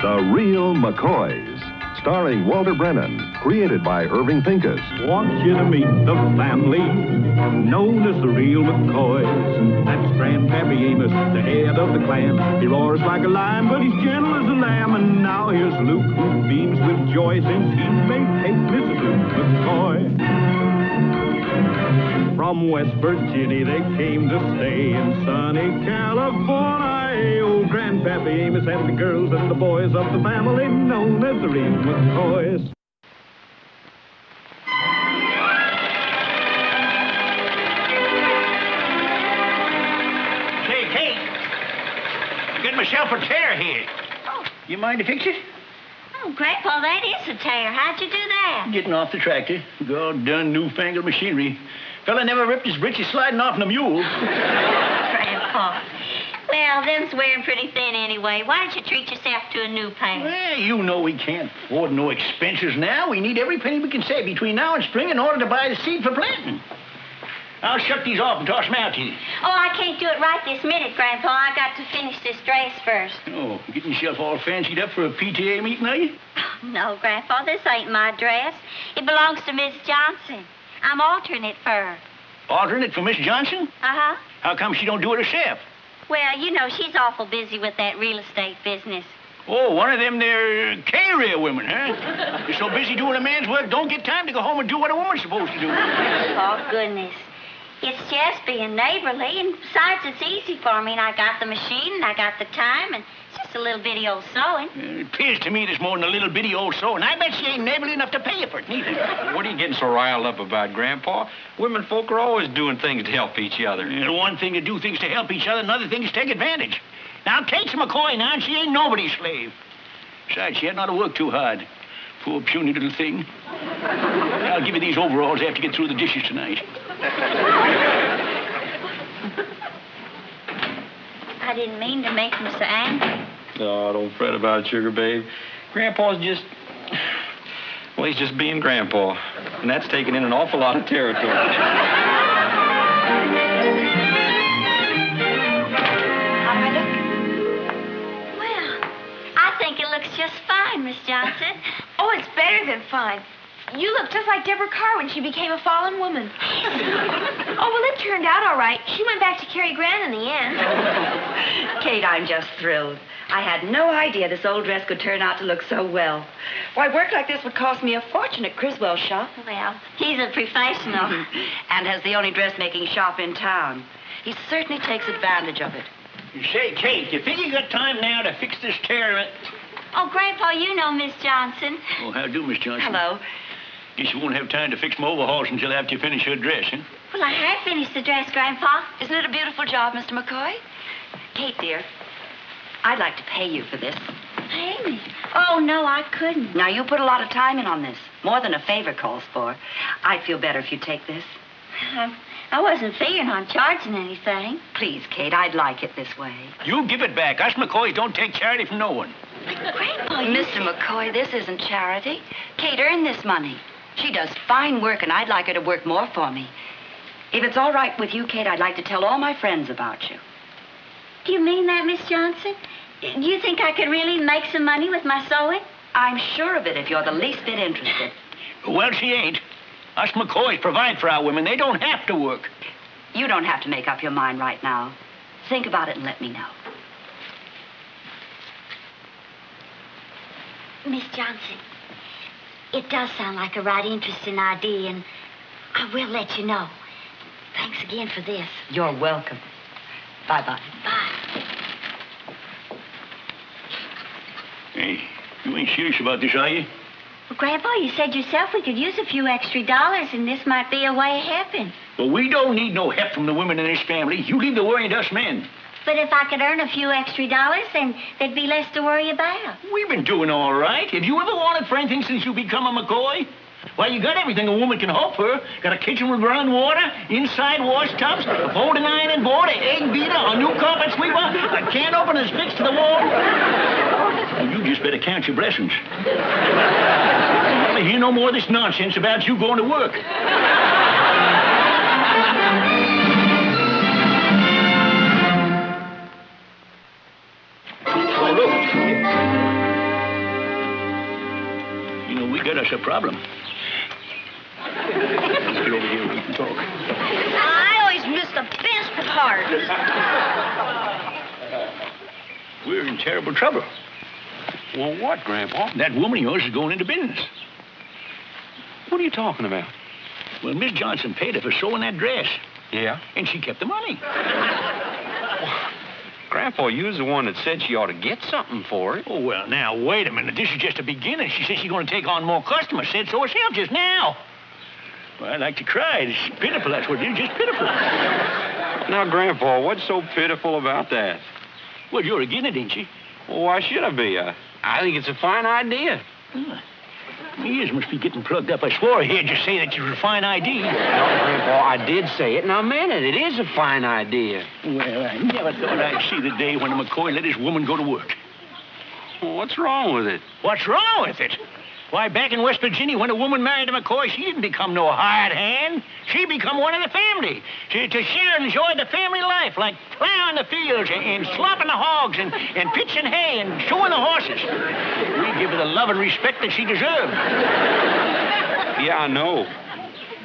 The Real McCoys, starring Walter Brennan, created by Irving Pincus. Want you to meet the family known as the Real McCoys. That's Grandpappy Amos, the head of the clan. He roars like a lion, but he's gentle as a lamb. And now here's Luke, who beams with joy since he may take Mrs. Luke McCoy. From West Virginia they came to stay in sunny California. Old Grandpappy Amos and the girls and the boys of the family known as the Real McCoys. Say, Kate, get myself a chair here. Oh. You mind to fix it? Oh, Grandpa, that is a tear. How'd you do that? Getting off the tractor. God done newfangled machinery. Fella never ripped his britches sliding off in a mule. Grandpa. Well, them's wearing pretty thin anyway. Why don't you treat yourself to a new pair? Well, you know we can't afford no expenses now. We need every penny we can save between now and spring in order to buy the seed for planting. I'll shut these off and toss them out to you. Oh, I can't do it right this minute, Grandpa. I got to finish this dress first. Oh, getting yourself all fancied up for a PTA meeting, are you? No, Grandpa, this ain't my dress. It belongs to Miss Johnson. I'm altering it for her. Altering it for Miss Johnson? Uh-huh. How come she don't do it herself? Well, you know, she's awful busy with that real estate business. Oh, one of them there carrier women, huh? You're so busy doing a man's work, don't get time to go home and do what a woman's supposed to do. Oh, goodness. It's just being neighborly, and besides, it's easy for me. And I got the machine, and I got the time, and it's just a little bitty old sewing. It appears to me there's more than a little bitty old sewing. I bet she ain't neighborly enough to pay you for it, neither. What are you getting so riled up about, Grandpa? Women folk are always doing things to help each other. One thing to do things to help each other, another thing is take advantage. Now, Kate's a McCoy now, and she ain't nobody's slave. Besides, she hadn't ought to work too hard. Poor, puny little thing. I'll give you these overalls after you get through the dishes tonight. I didn't mean to make him so angry. Oh, don't fret about it, sugar babe. Grandpa's just... Well, he's just being Grandpa. And that's taking in an awful lot of territory. Well, I think it looks just fine, Miss Johnson. Oh, it's better than fine. You look just like Deborah Carr when she became a fallen woman. Oh, well, it turned out all right. She went back to Cary Grant in the end. Kate, I'm just thrilled. I had no idea this old dress could turn out to look so well. Why, work like this would cost me a fortune at Criswell's shop. Well, he's a professional. And has the only dressmaking shop in town. He certainly takes advantage of it. You say, Kate, you think you got time now to fix this tear? Oh, Grandpa, you know Miss Johnson. Oh, how do, Miss Johnson? Hello. Guess you won't have time to fix my overalls until after you finish your dress, huh? Well, I have finished the dress, Grandpa. Isn't it a beautiful job, Mr. McCoy? Kate, dear, I'd like to pay you for this. Pay me? Oh, no, I couldn't. Now, you put a lot of time in on this. More than a favor calls for. I'd feel better if you take this. I wasn't figuring on charging anything. Please, Kate, I'd like it this way. You give it back. Us McCoys don't take charity from no one. Grandpa, Mr. McCoy, this isn't charity. Kate earned this money. She does fine work, and I'd like her to work more for me. If it's all right with you, Kate, I'd like to tell all my friends about you. Do you mean that, Miss Johnson? Do you think I could really make some money with my sewing? I'm sure of it if you're the least bit interested. Well, she ain't. Us McCoys provide for our women. They don't have to work. You don't have to make up your mind right now. Think about it and let me know. Miss Johnson, it does sound like a right interesting idea, and I will let you know. Thanks again for this. You're welcome. Bye-bye. Bye. Hey, you ain't serious about this, are you? Well, Grandpa, you said yourself we could use a few extra dollars, and this might be a way of helping. Well, we don't need no help from the women in this family. You leave the worrying to us men. But if I could earn a few extra dollars, then there'd be less to worry about. We've been doing all right. Have you ever wanted for anything since you become a McCoy? Why, you got everything a woman can hope for. Got a kitchen with running water, inside wash tubs, a folding iron and board, an egg beater, a new carpet sweeper, a can opener fixed to the wall. Well, you just better count your blessings. I'll never hear no more of this nonsense about you going to work. Oh, look. always got us a problem. Let's get over here where we can talk. I always miss the best part. We're in terrible trouble. Well, what, Grandpa? That woman of yours is going into business. What are you talking about? Well, Miss Johnson paid her for sewing that dress, Yeah? and she kept the money. Grandpa, you was the one that said she ought to get something for it. Oh, well, now, wait a minute. This is just a beginning. She said she's going to take on more customers. Said so herself just now. Well, I'd like to cry. It's pitiful, that's what it is, just pitiful. Now, Grandpa, what's so pitiful about that? Well, you're again it, ain't you? Well, why should I be? I think it's a fine idea. Your ears must be getting plugged up. I swore I heard you say that you're a fine idea. No, Grandpa, I did say it, and I meant it. It is a fine idea. Well, I never thought I'd see the day when a McCoy let his woman go to work. Well, what's wrong with it? What's wrong with it? Why, back in West Virginia, when a woman married a McCoy, she didn't become no hired hand. She become one of the family. To share and enjoy the family life, like plowing the fields and slopping the hogs and pitching hay and showing the horses. We give her the love and respect that she deserved. Yeah, I know.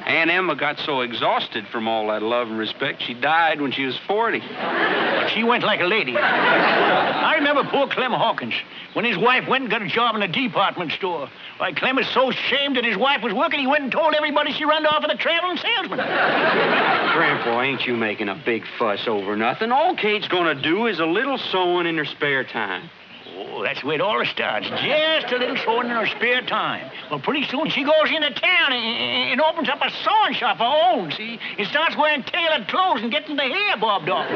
Aunt Emma got so exhausted from all that love and respect, she died when she was 40. But she went like a lady. I remember poor Clem Hawkins, when his wife went and got a job in a department store. Why, Clem was so ashamed that his wife was working, he went and told everybody she run off with a traveling salesman. Grandpa, ain't you making a big fuss over nothing? All Kate's gonna do is a little sewing in her spare time. Oh, that's where it all starts. Just a little sewing in her spare time. Well, pretty soon she goes into town and opens up a sewing shop of her own, see? And starts wearing tailored clothes and getting the hair bobbed off.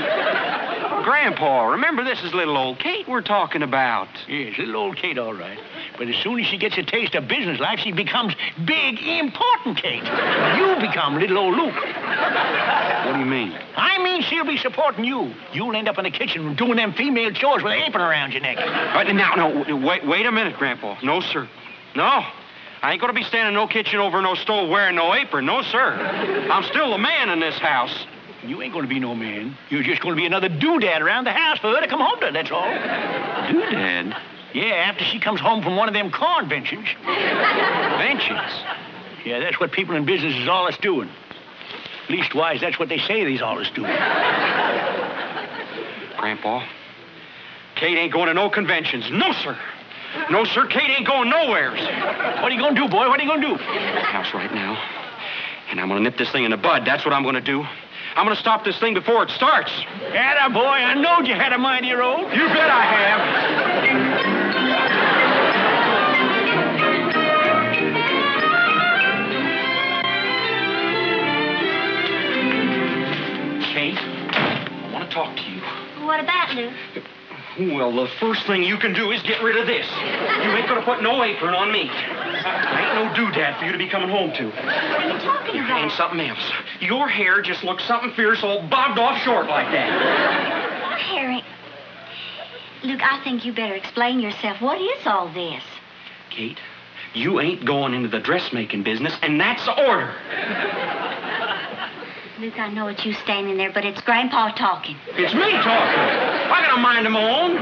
Grandpa, remember this is little old Kate we're talking about. Yes, little old Kate, all right. But as soon as she gets a taste of business life, she becomes big, important Kate. You become little old Luke. What do you mean? I mean she'll be supporting you. You'll end up in the kitchen doing them female chores with an apron around your neck. Now, wait a minute, Grandpa. No, sir. No. I ain't gonna be standing no kitchen over no stove wearing no apron. No, sir. I'm still the man in this house. You ain't gonna be no man. You're just gonna be another doodad around the house for her to come home to, that's all. Doodad? Yeah, after she comes home from one of them conventions. Conventions? Yeah, that's what people in business is always doing. Leastwise, that's what they say they's always doing. Grandpa, Kate ain't going to no conventions. No, sir. No, sir, Kate ain't going nowheres. What are you gonna do, boy? What are you gonna do? House right now. And I'm gonna nip this thing in the bud. That's what I'm gonna do. I'm gonna stop this thing before it starts. Atta boy, I knowed you had a mind of your own. You bet I have. Kate, I want to talk to you. What about, Luke? Well, the first thing you can do is get rid of this. You ain't gonna put no apron on me. There ain't no doodad for you to be coming home to. What are you talking about? And something else. Your hair just looks something fierce, all bobbed off short like that. Harry. Luke, I think you better explain yourself. What is all this? Kate, you ain't going into the dressmaking business, and that's the order. Luke, I know it's you standing there, but it's Grandpa talking. It's me talking. I got a mind of my own.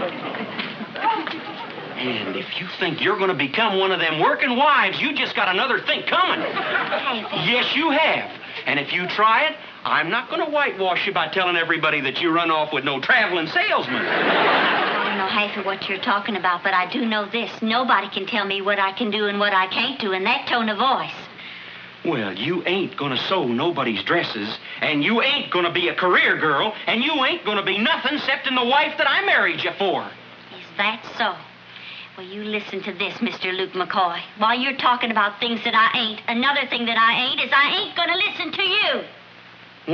And if you think you're going to become one of them working wives, you just got another think coming. Yes, you have. And if you try it, I'm not going to whitewash you by telling everybody that you run off with no traveling salesman. I don't know half of what you're talking about, but I do know this. Nobody can tell me what I can do and what I can't do in that tone of voice. Well, you ain't gonna sew nobody's dresses, and you ain't gonna be a career girl, and you ain't gonna be nothing except in the wife that I married you for. Is that so? Well, you listen to this, Mr. Luke McCoy. While you're talking about things that I ain't, another thing that I ain't is I ain't gonna listen to you.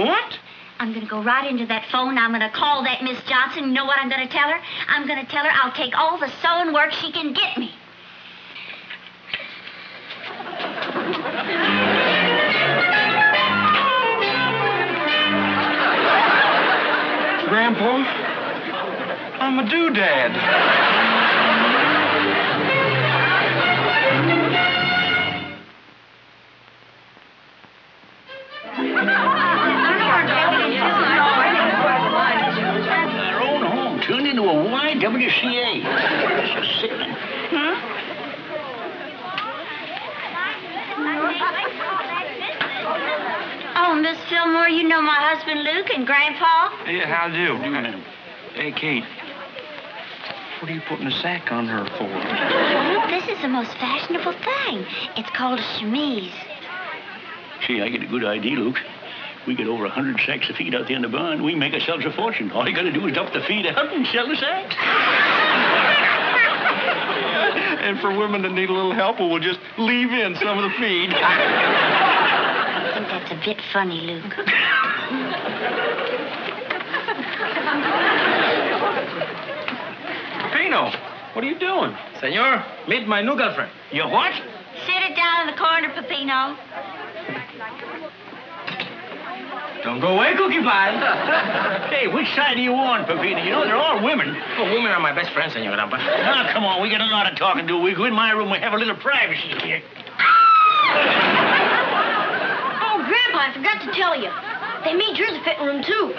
What? I'm gonna go right into that phone. I'm gonna call that Miss Johnson. You know what I'm gonna tell her? I'm gonna tell her I'll take all the sewing work she can get me. Grandpa, I'm a doodad. Our own home turned into a YWCA. It's just sickening. Oh, Miss Fillmore, you know my husband Luke and Grandpa? Yeah, how do? Hey, Kate. What are you putting a sack on her for? Luke, this is the most fashionable thing. It's called a chemise. See, I get a good idea, Luke. We get over 100 sacks of feed out there in the barn. We make ourselves a fortune. All you got to do is dump the feed out and sell the sacks. And for women that need a little help, we'll just leave in some of the feed. I think that's a bit funny, Luke. Pino, what are you doing? Senor, meet my new girlfriend. You what? Sit it down in the corner, Peppino. Don't go away, Cookie Pie. Hey, which side are you on, Pepino? You know, they're all women. Oh, women are my best friends, Senor Grandpa. Now, come on, we got a lot of talking to do. We go in my room, we have a little privacy here. Oh, Grandpa, I forgot to tell you. They made yours a fitting room, too.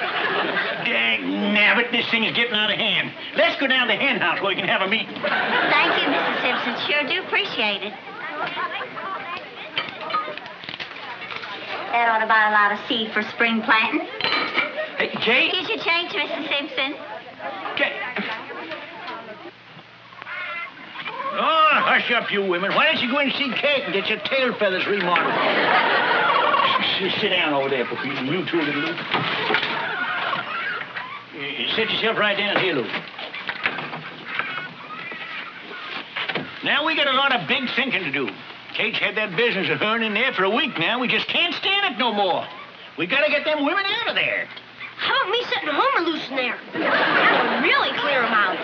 Dang nabbit, this thing is getting out of hand. Let's go down to the hen house where we can have a meeting. Thank you, Mrs. Simpson. Sure do appreciate it. That ought to buy a lot of seed for spring planting. Hey, Kate. Here's your change, Mrs. Simpson. Kate. Oh, hush up, you women. Why don't you go and see Kate and get your tail feathers remodeled? Sit down over there, Pepino. You too, little Luke. Sit yourself right down here, Luke. Now, we got a lot of big thinking to do. Kate's had that business of her in there for a week now. We just can't stand it no more. We gotta get them women out of there. How about me setting Homer loose in there? That would really clear him out.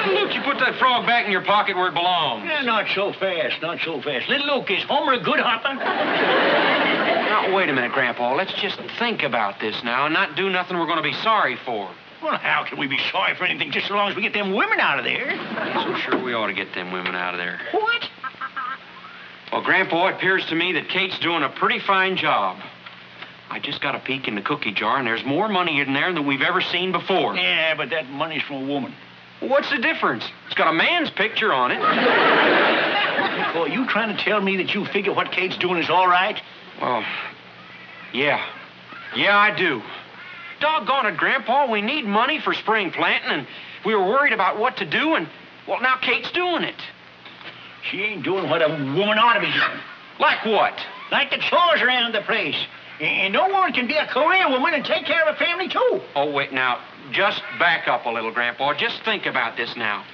Luke, you put that frog back in your pocket where it belongs. Yeah, not so fast, not so fast. Little Luke, is Homer a good hopper? Now, wait a minute, Grandpa. Let's just think about this now and not do nothing we're going to be sorry for. Well, how can we be sorry for anything just so long as we get them women out of there? So sure we ought to get them women out of there. What? Well, Grandpa, it appears to me that Kate's doing a pretty fine job. I just got a peek in the cookie jar, and there's more money in there than we've ever seen before. Yeah, but that money's from a woman. What's the difference? It's got a man's picture on it. Boy, you trying to tell me that you figure what Kate's doing is all right? Well, yeah. Yeah, I do. Doggone it, Grandpa, we need money for spring planting, and we were worried about what to do, and, well, now Kate's doing it. She ain't doing what a woman ought to be doing. Like what? Like the chores around the place. And no woman can be a career woman and take care of a family, too. Oh, wait, now, just back up a little, Grandpa. Just think about this now.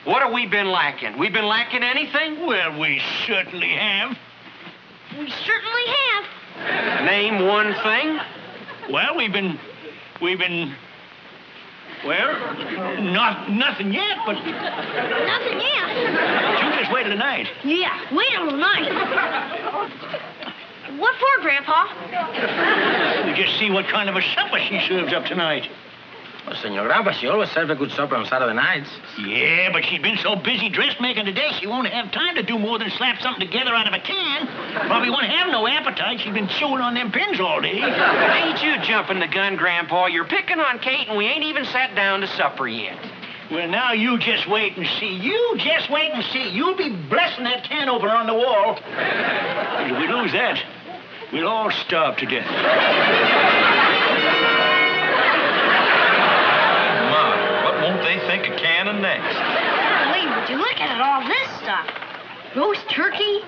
What have we been lacking? We been lacking anything? Well, we certainly have. We certainly have. Name one thing. Well, we've been, well, nothing yet, but Nothing yet. you just wait till tonight. Yeah, wait till tonight. What for, Grandpa? We just see what kind of a supper she serves up tonight. Well, Senor Grandpa, she always serves a good supper on Saturday nights. Yeah, but she's been so busy dressmaking today, she won't have time to do more than slap something together out of a can. Probably won't have no appetite. She's been chewing on them pins all day. Ain't you jumping the gun, Grandpa? You're picking on Kate, and we ain't even sat down to supper yet. Well, now you just wait and see. You just wait and see. You'll be blessing that can opener on the wall. If we lose that, we'll all starve to death. Won't they think of cannon next? Golly, would you look at all this stuff? Roast turkey,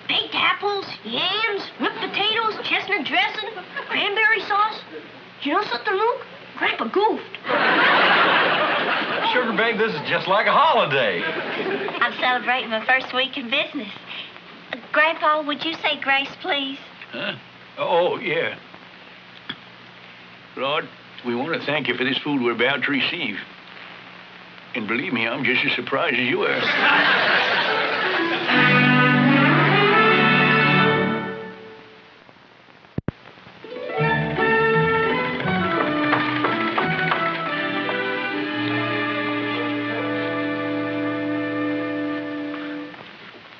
baked apples, yams, whipped potatoes, chestnut dressing, cranberry sauce. You know something, Luke? Grandpa goofed. Sugar Babe, this is just like a holiday. I'm celebrating my first week in business. Grandpa, would you say grace, please? Huh? Oh, yeah. Lord, we want to thank you for this food we're about to receive. And believe me, I'm just as surprised as you are.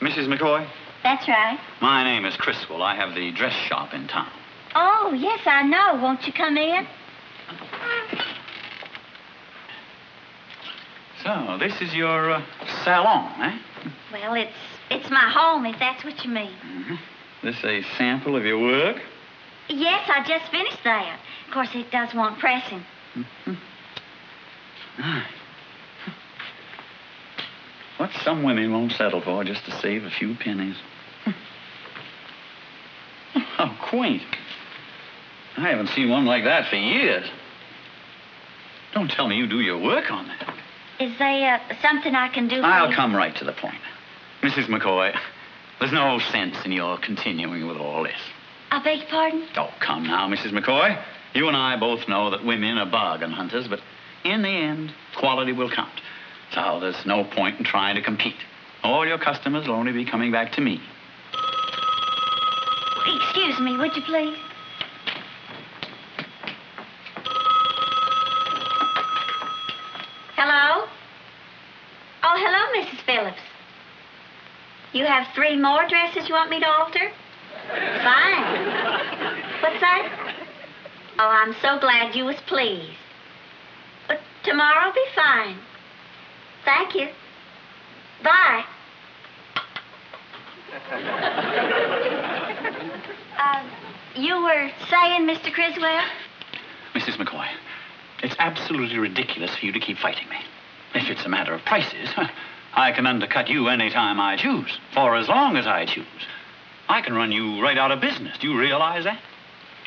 Mrs. McCoy? That's right. My name is Criswell. I have the dress shop in town. Oh, yes, I know. Won't you come in? So, this is your salon, eh? Well, it's my home, if that's what you mean. Mm-hmm. This a sample of your work? Yes, I just finished that. Of course, it does want pressing. What some women won't settle for just to save a few pennies. How quaint. I haven't seen one like that for years. Don't tell me you do your work on that. Is there something I can do for I'll you? come right to the point. Mrs. McCoy, there's no sense in your continuing with all this. I beg your pardon? Oh, come now, Mrs. McCoy. You and I both know that women are bargain hunters, but in the end, quality will count. So there's no point in trying to compete. All your customers will only be coming back to me. Excuse me, would you please? Hello? Oh, hello, Mrs. Phillips. You have 3 more dresses you want me to alter? Fine. What's that? Oh, I'm so glad you was pleased. But tomorrow'll be fine. Thank you. Bye. You were saying, Mr. Criswell? Mrs. McCoy, it's absolutely ridiculous for you to keep fighting me. If it's a matter of prices, I can undercut you any time I choose, for as long as I choose. I can run you right out of business. Do you realize that?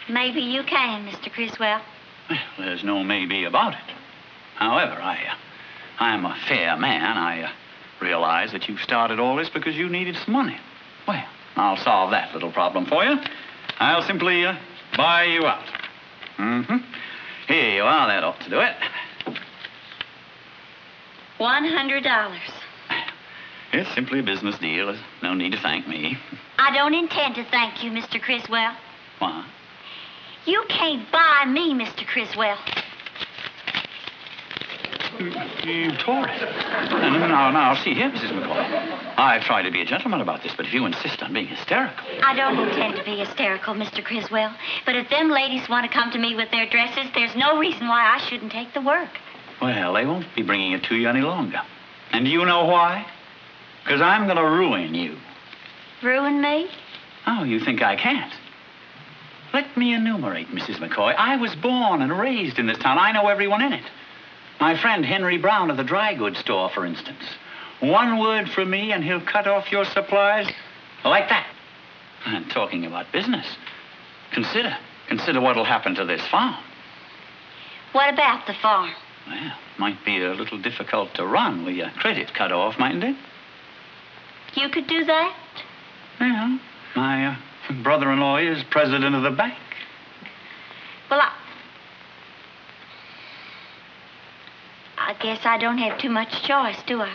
Maybe you can, Mr. Criswell. Well, there's no maybe about it. However, I'm a fair man. I realize that you started all this because you needed some money. Well, I'll solve that little problem for you. I'll simply buy you out. Mm-hmm. Here you are. That ought to do it. $100. It's simply a business deal. There's no need to thank me. I don't intend to thank you, Mr. Criswell. Why? You can't buy me, Mr. Criswell. You tore it. Now, see here, Mrs. McCoy. I've tried to be a gentleman about this, but if you insist on being hysterical... I don't intend to be hysterical, Mr. Criswell. But if them ladies want to come to me with their dresses, there's no reason why I shouldn't take the work. Well, they won't be bringing it to you any longer. And do you know why? Because I'm going to ruin you. Ruin me? Oh, you think I can't? Let me enumerate, Mrs. McCoy. I was born and raised in this town. I know everyone in it. My friend Henry Brown of the dry goods store, for instance. One word from me and he'll cut off your supplies like that. And talking about business, consider what'll happen to this farm. What about the farm? Well, might be a little difficult to run with your credit cut off, mightn't it? You could do that? Yeah. My brother-in-law is president of the bank. Well, I guess I don't have too much choice, do I?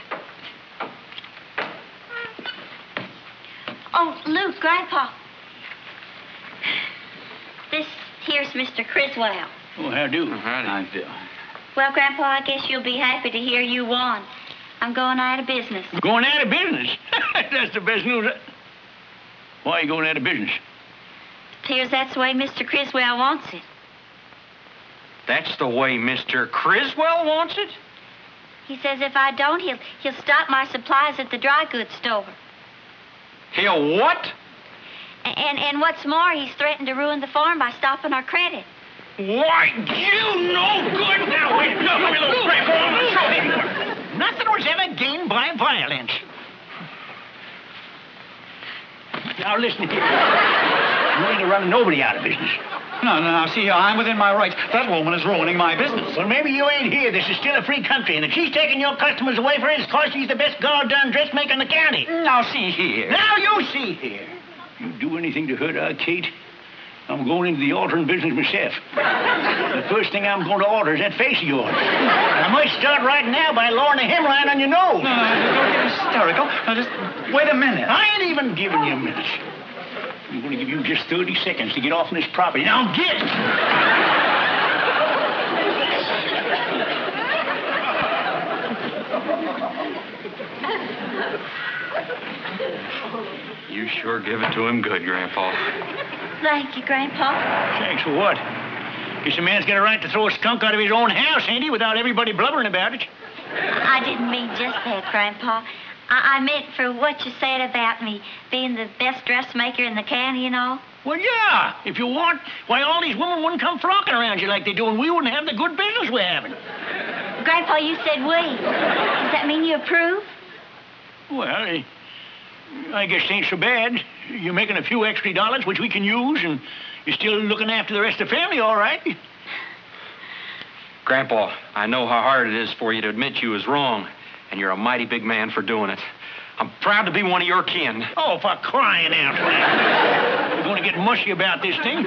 Oh, Luke, Grandpa. This here's Mr. Criswell. Oh, how do? I do. Well, Grandpa, I guess you'll be happy to hear you won. I'm going out of business. Going out of business? That's the best news. Why are you going out of business? Appears that's the way Mr. Criswell wants it. That's the way Mr. Criswell wants it? He says if I don't, he'll stop my supplies at the dry goods store. He'll what? And what's more, he's threatened to ruin the farm by stopping our credit. Why, you no good. Now, wait, no, little scrap. I'm going to show him. Nothing was ever gained by violence. Now, listen here. You ain't running nobody out of business. No, see, I'm within my rights. That woman is ruining my business. Well, maybe you ain't here. This is still a free country, and if she's taking your customers away for it, it's because she's the best goddamn dressmaker in the county. Now, see here. Now, you see here. You do anything to hurt our Kate, I'm going into the altering business myself. The first thing I'm going to alter is that face of yours. I might start right now by lowering the hemline on your nose. No, don't get hysterical. Now, just wait a minute. I ain't even giving you a minute. I'm going to give you just 30 seconds to get off this property. Now, get! You sure give it to him good, Grandpa. Thank you, Grandpa. Thanks for what? Guess a man's got a right to throw a skunk out of his own house, ain't he, without everybody blubbering about it? I didn't mean just that, Grandpa. I meant for what you said about me being the best dressmaker in the county and all. Well, yeah. If you want, why, all these women wouldn't come flocking around you like they do, and we wouldn't have the good business we're having. Grandpa, you said we. Does that mean you approve? Well, I guess it ain't so bad. You're making a few extra dollars, which we can use, and you're still looking after the rest of the family, all right? Grandpa, I know how hard it is for you to admit you was wrong, and you're a mighty big man for doing it. I'm proud to be one of your kin. Oh, for crying out loud. You're going to get mushy about this thing.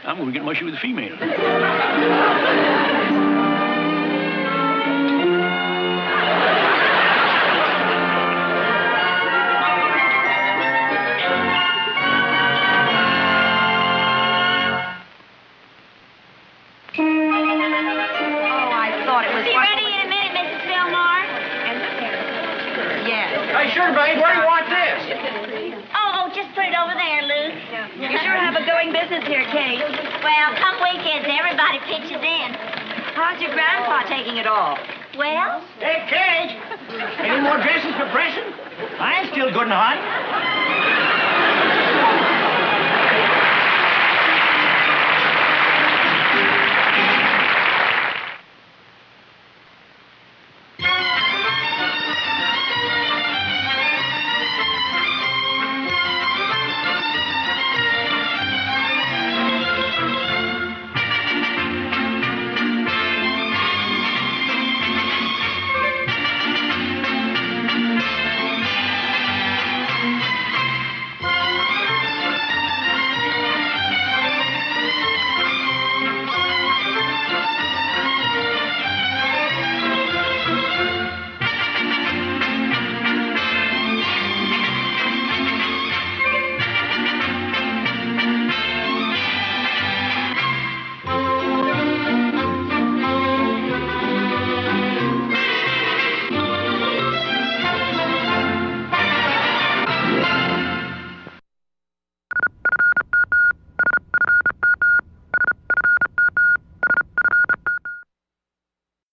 I'm going to get mushy with the female. Sure, babe. Where do you want this? Oh, just put it over there, Luke. You sure have a going business here, Kate. Well, come weekends, everybody pitches in. How's your grandpa taking it all? Well? Hey, Kate! Any more dresses for pressing? I'm still good and hot.